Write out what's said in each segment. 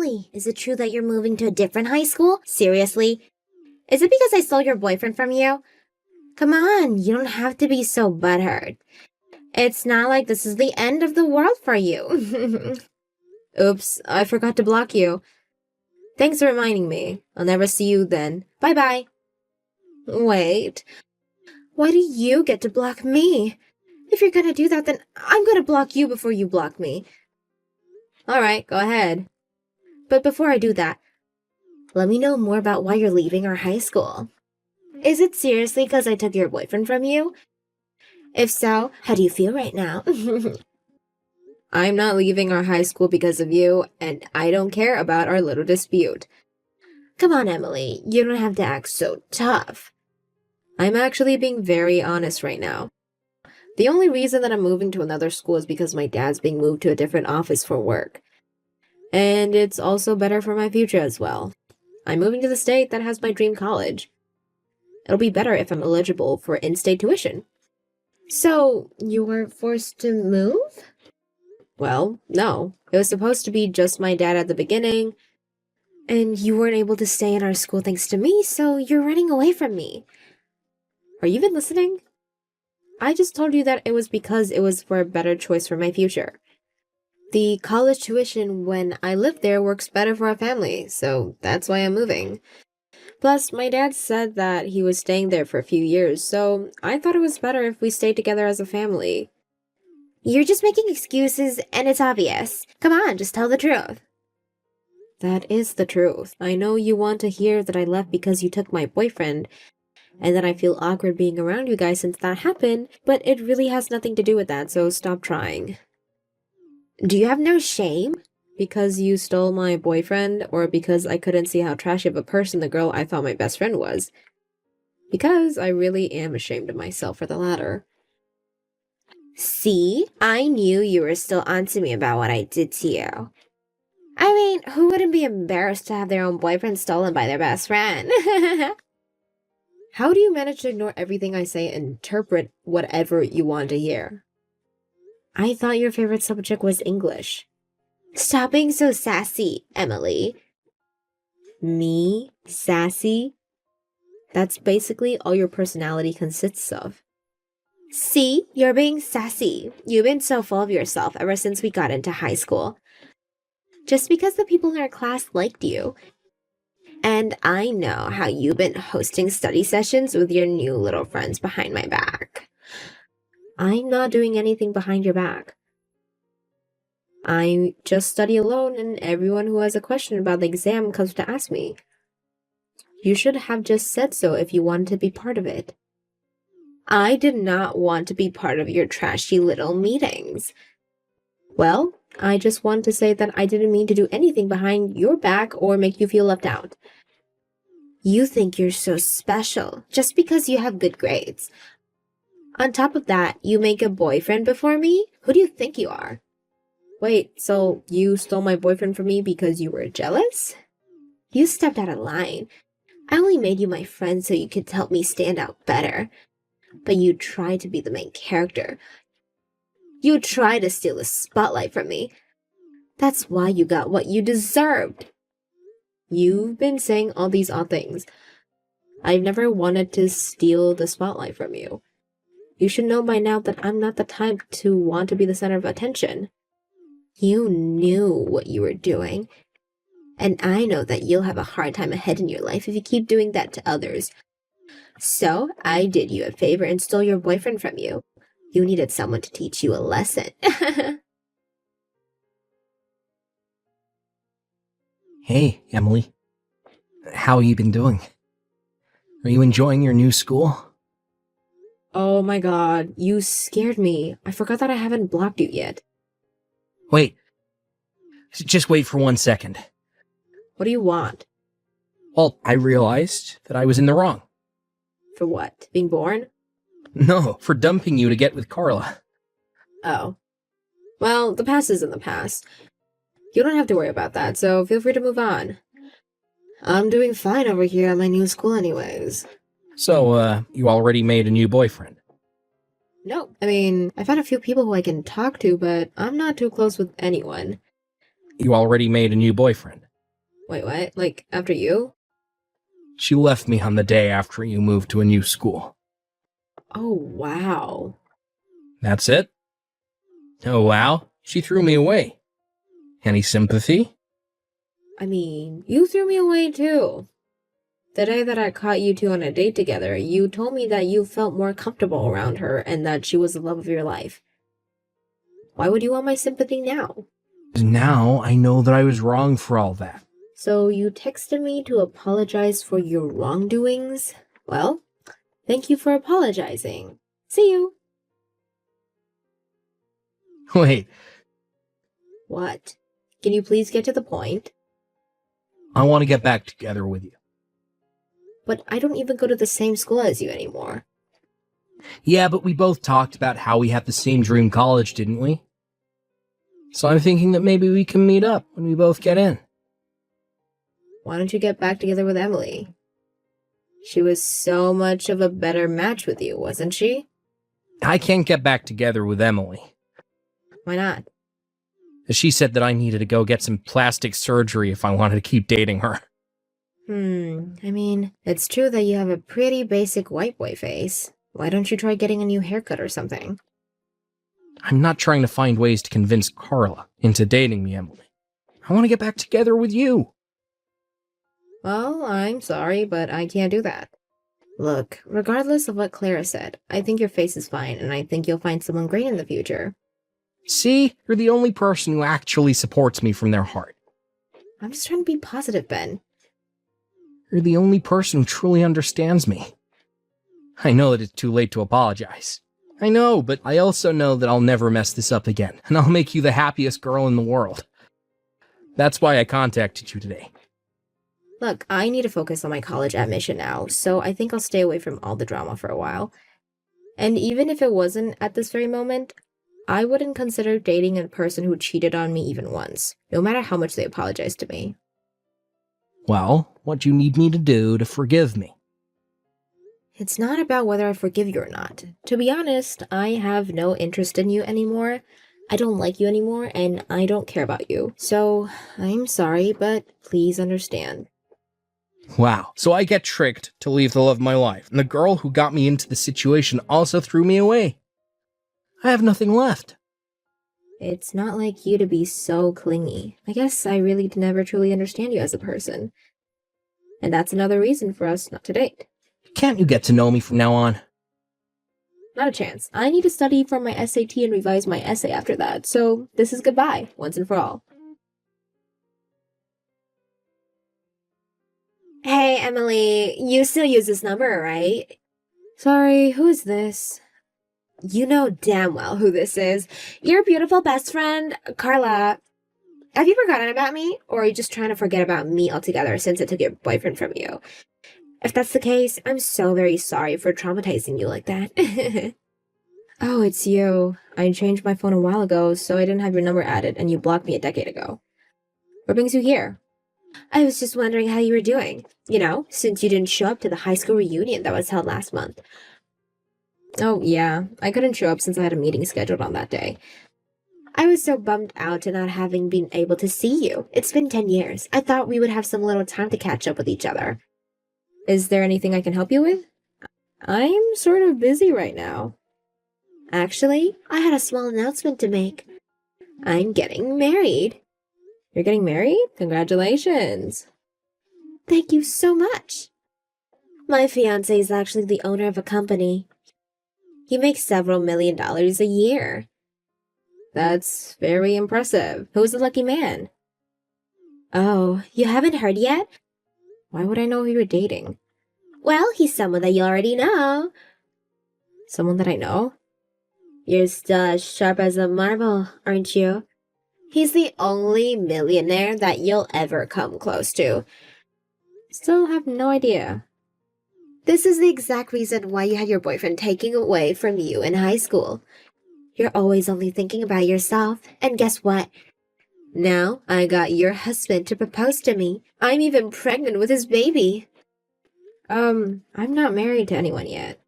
Emily, is it true that you're moving to a different high school? Seriously? Is it because I stole your boyfriend from you? Come on, you don't have to be so butthurt. It's not like this is the end of the world for you. Oops, I forgot to block you. Thanks for reminding me. I'll never see you then. Bye-bye. Wait, why do you get to block me? If you're gonna do that, then I'm gonna block you before you block me. Alright, go ahead. But before I do that, let me know more about why you're leaving our high school. Is it seriously because I took your boyfriend from you? If so, how do you feel right now? I'm not leaving our high school because of you, and I don't care about our little dispute. Come on, Emily, you don't have to act so tough. I'm actually being very honest right now. The only reason that I'm moving to another school is because my dad's being moved to a different office for work. And it's also better for my future as well. I'm moving to the state that has my dream college. It'll be better if I'm eligible for in-state tuition. So, you were forced to move? Well, no. It was supposed to be just my dad at the beginning. And you weren't able to stay in our school thanks to me, so you're running away from me. Are you even listening? I just told you that it was because it was for a better choice for my future. The college tuition when I live there works better for our family, so that's why I'm moving. Plus, my dad said that he was staying there for a few years, so I thought it was better if we stayed together as a family. You're just making excuses, and it's obvious. Come on, just tell the truth. That is the truth. I know you want to hear that I left because you took my boyfriend, and that I feel awkward being around you guys since that happened, but it really has nothing to do with that, so stop trying. Do you have no shame? Because you stole my boyfriend, or because I couldn't see how trashy of a person the girl I thought my best friend was? Because I really am ashamed of myself for the latter. See? I knew you were still onto me about what I did to you. I mean, who wouldn't be embarrassed to have their own boyfriend stolen by their best friend? How do you manage to ignore everything I say and interpret whatever you want to hear? I thought your favorite subject was English. Stop being so sassy, Emily. Me? Sassy? That's basically all your personality consists of. See? You're being sassy. You've been so full of yourself ever since we got into high school. Just because the people in our class liked you. And I know how you've been hosting study sessions with your new little friends behind my back. I'm not doing anything behind your back. I just study alone, and everyone who has a question about the exam comes to ask me. You should have just said so if you wanted to be part of it. I did not want to be part of your trashy little meetings. Well, I just want to say that I didn't mean to do anything behind your back or make you feel left out. You think you're so special just because you have good grades. On top of that, you make a boyfriend before me? Who do you think you are? Wait, so you stole my boyfriend from me because you were jealous? You stepped out of line. I only made you my friend so you could help me stand out better. But you tried to be the main character. You tried to steal the spotlight from me. That's why you got what you deserved. You've been saying all these odd things. I've never wanted to steal the spotlight from you. You should know by now that I'm not the type to want to be the center of attention. You knew what you were doing. And I know that you'll have a hard time ahead in your life if you keep doing that to others. So I did you a favor and stole your boyfriend from you. You needed someone to teach you a lesson. Hey, Emily. How you been doing? Are you enjoying your new school? Oh my god, you scared me. I forgot that I haven't blocked you yet. Wait. Just wait for 1 second. What do you want? Well, I realized that I was in the wrong. For what? Being born? No, for dumping you to get with Carla. Oh. Well, the past is in the past. You don't have to worry about that, so feel free to move on. I'm doing fine over here at my new school anyways. So, you already made a new boyfriend? No, I mean, I've had a few people who I can talk to, but I'm not too close with anyone. You already made a new boyfriend? Wait, what? Like, after you? She left me on the day after you moved to a new school. Oh, wow. That's it? Oh, wow. She threw me away. Any sympathy? I mean, you threw me away too. The day that I caught you two on a date together, you told me that you felt more comfortable around her and that she was the love of your life. Why would you want my sympathy now? Now I know that I was wrong for all that. So you texted me to apologize for your wrongdoings? Well, thank you for apologizing. See you. Wait, What? Can you please get to the point? I want to get back together with you. But I don't even go to the same school as you anymore. Yeah, but we both talked about how we have the same dream college, didn't we? So I'm thinking that maybe we can meet up when we both get in. Why don't you get back together with Emily? She was so much of a better match with you, wasn't she? I can't get back together with Emily. Why not? She said that I needed to go get some plastic surgery if I wanted to keep dating her. I mean, it's true that you have a pretty basic white boy face. Why don't you try getting a new haircut or something? I'm not trying to find ways to convince Carla into dating me, Emily. I want to get back together with you. Well, I'm sorry, but I can't do that. Look, regardless of what Clara said, I think your face is fine, and I think you'll find someone great in the future. See, you're the only person who actually supports me from their heart. I'm just trying to be positive, Ben. You're the only person who truly understands me. I know that it's too late to apologize. I know, but I also know that I'll never mess this up again, and I'll make you the happiest girl in the world. That's why I contacted you today. Look, I need to focus on my college admission now, so I think I'll stay away from all the drama for a while. And even if it wasn't at this very moment, I wouldn't consider dating a person who cheated on me even once, no matter how much they apologized to me. Well, what do you need me to do to forgive me? It's not about whether I forgive you or not. To be honest, I have no interest in you anymore. I don't like you anymore, and I don't care about you. So, I'm sorry, but please understand. Wow, so I get tricked to leave the love of my life, and the girl who got me into the situation also threw me away. I have nothing left. It's not like you to be so clingy. I guess I really never truly understand you as a person. And that's another reason for us not to date. Can't you get to know me from now on? Not a chance. I need to study for my SAT and revise my essay after that, so this is goodbye, once and for all. Hey, Emily, you still use this number, right? Sorry, who's this? You know damn well who this is. Your beautiful best friend, Carla. Have you forgotten about me? Or are you just trying to forget about me altogether since I took your boyfriend from you? If that's the case, I'm so very sorry for traumatizing you like that. Oh, it's you. I changed my phone a while ago, so I didn't have your number added, and you blocked me a decade ago. What brings you here? I was just wondering how you were doing. You know, since you didn't show up to the high school reunion that was held last month. Oh, yeah. I couldn't show up since I had a meeting scheduled on that day. I was so bummed out at not having been able to see you. It's been 10 years. I thought we would have some little time to catch up with each other. Is there anything I can help you with? I'm sort of busy right now. Actually, I had a small announcement to make. I'm getting married. You're getting married? Congratulations. Thank you so much. My fiancé is actually the owner of a company. He makes several $1 million a year. That's very impressive. Who's the lucky man? Oh, you haven't heard yet? Why would I know who you're dating? Well, he's someone that you already know. Someone that I know? You're still as sharp as a marble, aren't you? He's the only millionaire that you'll ever come close to. Still have no idea. This is the exact reason why you had your boyfriend taken away from you in high school. You're always only thinking about yourself, and guess what? Now I got your husband to propose to me. I'm even pregnant with his baby. I'm not married to anyone yet.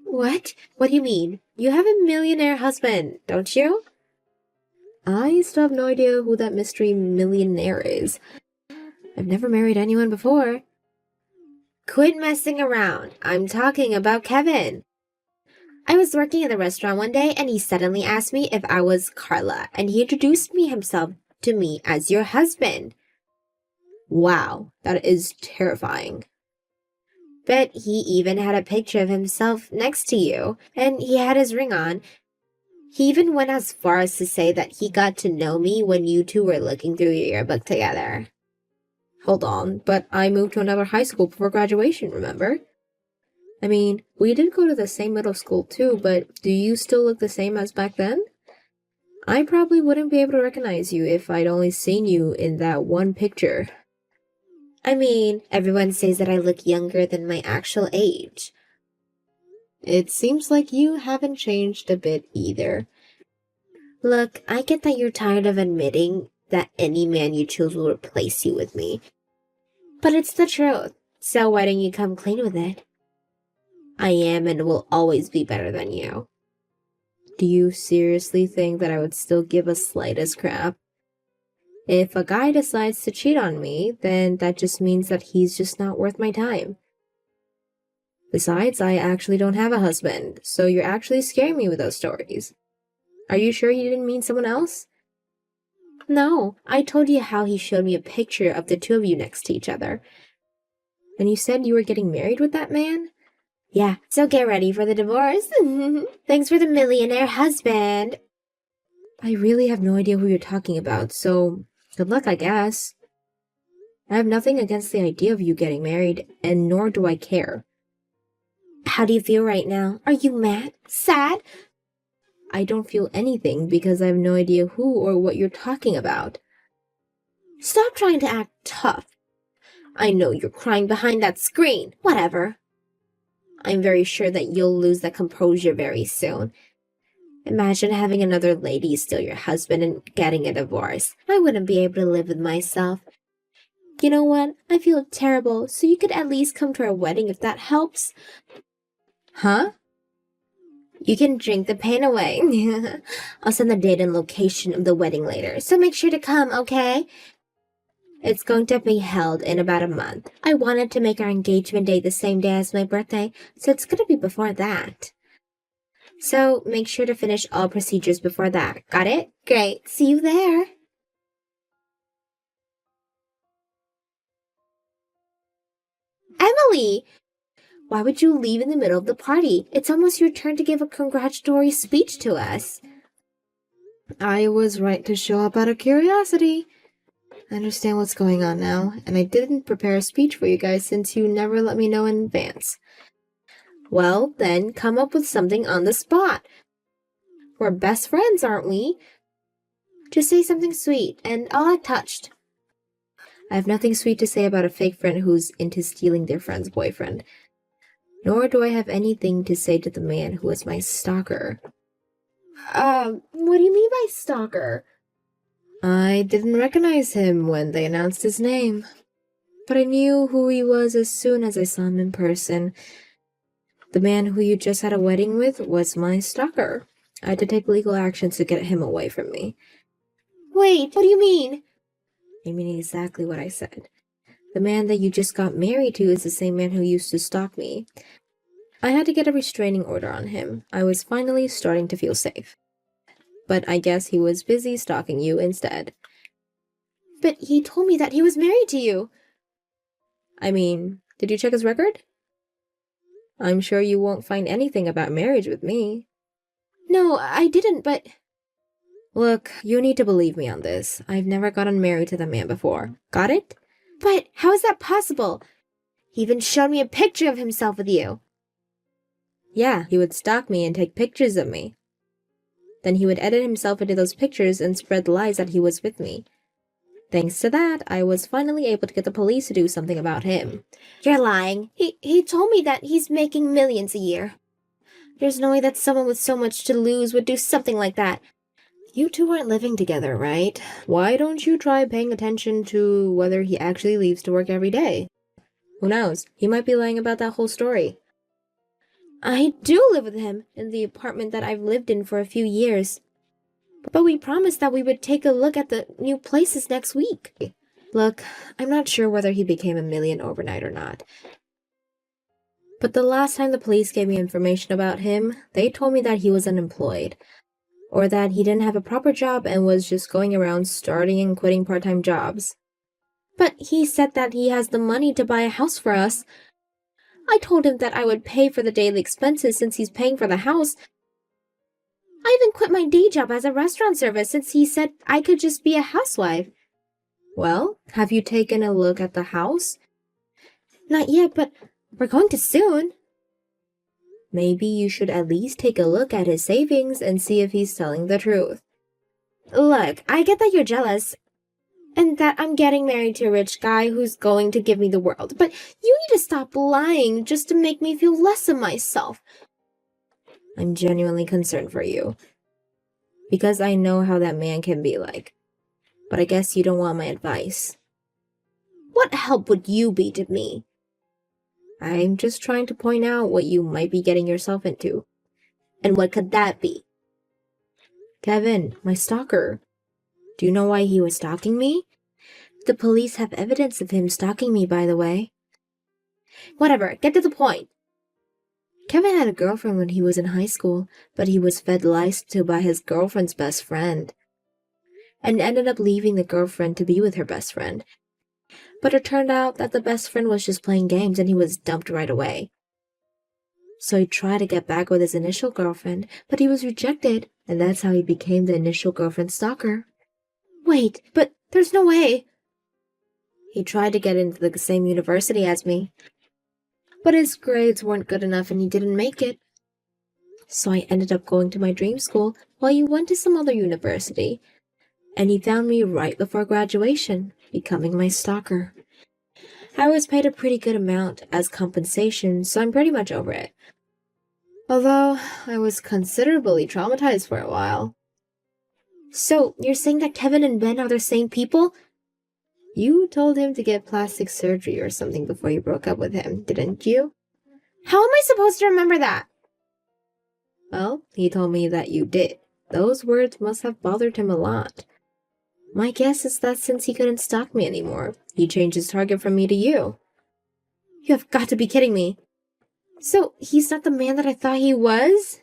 What? What do you mean? You have a millionaire husband, don't you? I still have no idea who that mystery millionaire is. I've never married anyone before. Quit messing around. I'm talking about Kevin. I was working at the restaurant one day and he suddenly asked me if I was Carla and he introduced himself to me as your husband. Wow, that is terrifying. Bet he even had a picture of himself next to you and he had his ring on. He even went as far as to say that he got to know me when you two were looking through your yearbook together. Hold on, but I moved to another high school before graduation, remember? I mean, we did go to the same middle school too, but do you still look the same as back then? I probably wouldn't be able to recognize you if I'd only seen you in that one picture. I mean, everyone says that I look younger than my actual age. It seems like you haven't changed a bit either. Look, I get that you're tired of admitting that any man you choose will replace you with me. But it's the truth, so why don't you come clean with it? I am and will always be better than you. Do you seriously think that I would still give a slightest crap? If a guy decides to cheat on me, then that just means that he's just not worth my time. Besides, I actually don't have a husband, so you're actually scaring me with those stories. Are you sure he didn't mean someone else? No, I told you how he showed me a picture of the two of you next to each other. And you said you were getting married with that man? Yeah, so get ready for the divorce. Thanks for the millionaire husband. I really have no idea who you're talking about, so good luck, I guess. I have nothing against the idea of you getting married, and nor do I care. How do you feel right now? Are you mad? Sad? I don't feel anything because I have no idea who or what you're talking about. Stop trying to act tough. I know you're crying behind that screen. Whatever. I'm very sure that you'll lose that composure very soon. Imagine having another lady steal your husband and getting a divorce. I wouldn't be able to live with myself. You know what? I feel terrible, so you could at least come to our wedding if that helps. Huh? You can drink the pain away. I'll send the date and location of the wedding later, so make sure to come, okay? It's going to be held in about a month. I wanted to make our engagement day the same day as my birthday, so it's going to be before that. So make sure to finish all procedures before that. Got it? Great. See you there. Emily! Why would you leave in the middle of the party? It's almost your turn to give a congratulatory speech to us. I was right to show up out of curiosity. I understand what's going on now, and I didn't prepare a speech for you guys since you never let me know in advance. Well, then come up with something on the spot. We're best friends, aren't we? Just say something sweet, and I'll act touched. I have nothing sweet to say about a fake friend who's into stealing their friend's boyfriend. Nor do I have anything to say to the man who was my stalker. What do you mean by stalker? I didn't recognize him when they announced his name, but I knew who he was as soon as I saw him in person. The man who you just had a wedding with was my stalker. I had to take legal action to get him away from me. Wait, what do you mean? I mean exactly what I said. The man that you just got married to is the same man who used to stalk me. I had to get a restraining order on him. I was finally starting to feel safe. But I guess he was busy stalking you instead. But he told me that he was married to you. I mean, did you check his record? I'm sure you won't find anything about marriage with me. No, I didn't, but... Look, you need to believe me on this. I've never gotten married to the man before. Got it? But how is that possible? He even showed me a picture of himself with you. Yeah, he would stalk me and take pictures of me. Then he would edit himself into those pictures and spread lies that he was with me. Thanks to that, I was finally able to get the police to do something about him. You're lying. He told me that he's making millions a year. There's no way that someone with so much to lose would do something like that. You two aren't living together, right? Why don't you try paying attention to whether he actually leaves to work every day? Who knows? He might be lying about that whole story. I do live with him in the apartment that I've lived in for a few years. But we promised that we would take a look at the new places next week. Look, I'm not sure whether he became a million overnight or not. But the last time the police gave me information about him, they told me that he was unemployed, or that he didn't have a proper job and was just going around starting and quitting part-time jobs. But he said that he has the money to buy a house for us. I told him that I would pay for the daily expenses since he's paying for the house. I even quit my day job as a restaurant server since he said I could just be a housewife. Well, have you taken a look at the house? Not yet, but we're going to soon. Maybe you should at least take a look at his savings and see if he's telling the truth. Look, I get that you're jealous, and that I'm getting married to a rich guy who's going to give me the world, but you need to stop lying just to make me feel less of myself. I'm genuinely concerned for you, because I know how that man can be like, but I guess you don't want my advice. What help would you be to me? I'm just trying to point out what you might be getting yourself into. And what could that be? Kevin, my stalker. Do you know why he was stalking me? The police have evidence of him stalking me, by the way. Whatever, get to the point. Kevin had a girlfriend when he was in high school, but he was fed lies to by his girlfriend's best friend, and ended up leaving the girlfriend to be with her best friend. But it turned out that the best friend was just playing games and he was dumped right away. So he tried to get back with his initial girlfriend, but he was rejected, and that's how he became the initial girlfriend's stalker. Wait, but there's no way. He tried to get into the same university as me, but his grades weren't good enough and he didn't make it. So I ended up going to my dream school while he went to some other university, and he found me right before graduation, becoming my stalker. I was paid a pretty good amount as compensation, so I'm pretty much over it. Although, I was considerably traumatized for a while. So, you're saying that Kevin and Ben are the same people? You told him to get plastic surgery or something before you broke up with him, didn't you? How am I supposed to remember that? Well, he told me that you did. Those words must have bothered him a lot. My guess is that since he couldn't stalk me anymore, he changed his target from me to you. You have got to be kidding me. So, he's not the man that I thought he was?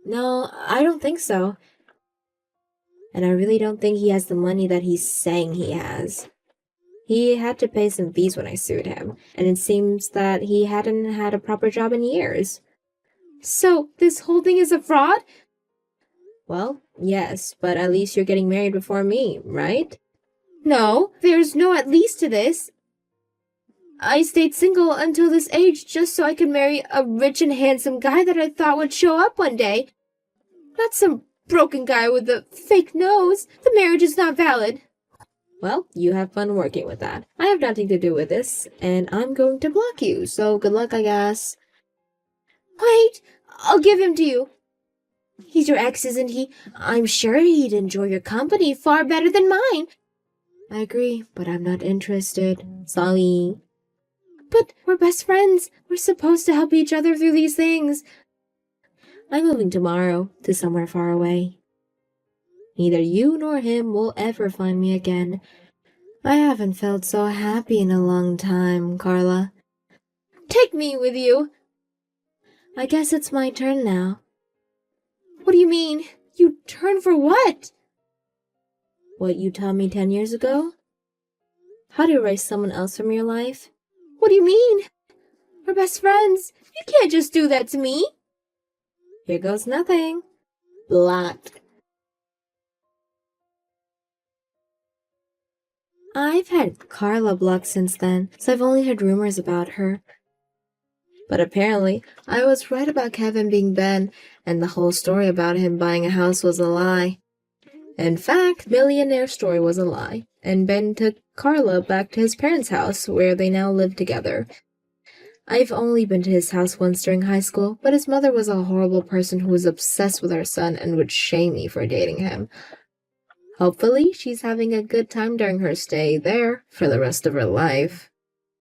No, I don't think so. And I really don't think he has the money that he's saying he has. He had to pay some fees when I sued him, and it seems that he hadn't had a proper job in years. So, this whole thing is a fraud? Well, yes, but at least you're getting married before me, right? No, there's no at least to this. I stayed single until this age just so I could marry a rich and handsome guy that I thought would show up one day. Not some broken guy with a fake nose. The marriage is not valid. Well, you have fun working with that. I have nothing to do with this, and I'm going to block you, so good luck, I guess. Wait, I'll give him to you. He's your ex, isn't he? I'm sure he'd enjoy your company far better than mine. I agree, but I'm not interested. Sorry. But we're best friends. We're supposed to help each other through these things. I'm moving tomorrow to somewhere far away. Neither you nor him will ever find me again. I haven't felt so happy in a long time, Carla. Take me with you. I guess it's my turn now. What do you mean? You turn for what? What you taught me 10 years ago? How to erase someone else from your life? What do you mean? We're best friends. You can't just do that to me. Here goes nothing. Blocked. I've had Carla blocked since then, so I've only heard rumors about her. But apparently, I was right about Kevin being Ben, and the whole story about him buying a house was a lie. In fact, Millionaire story was a lie, and Ben took Carla back to his parents' house, where they now live together. I've only been to his house once during high school, but his mother was a horrible person who was obsessed with our son and would shame me for dating him. Hopefully, she's having a good time during her stay there for the rest of her life.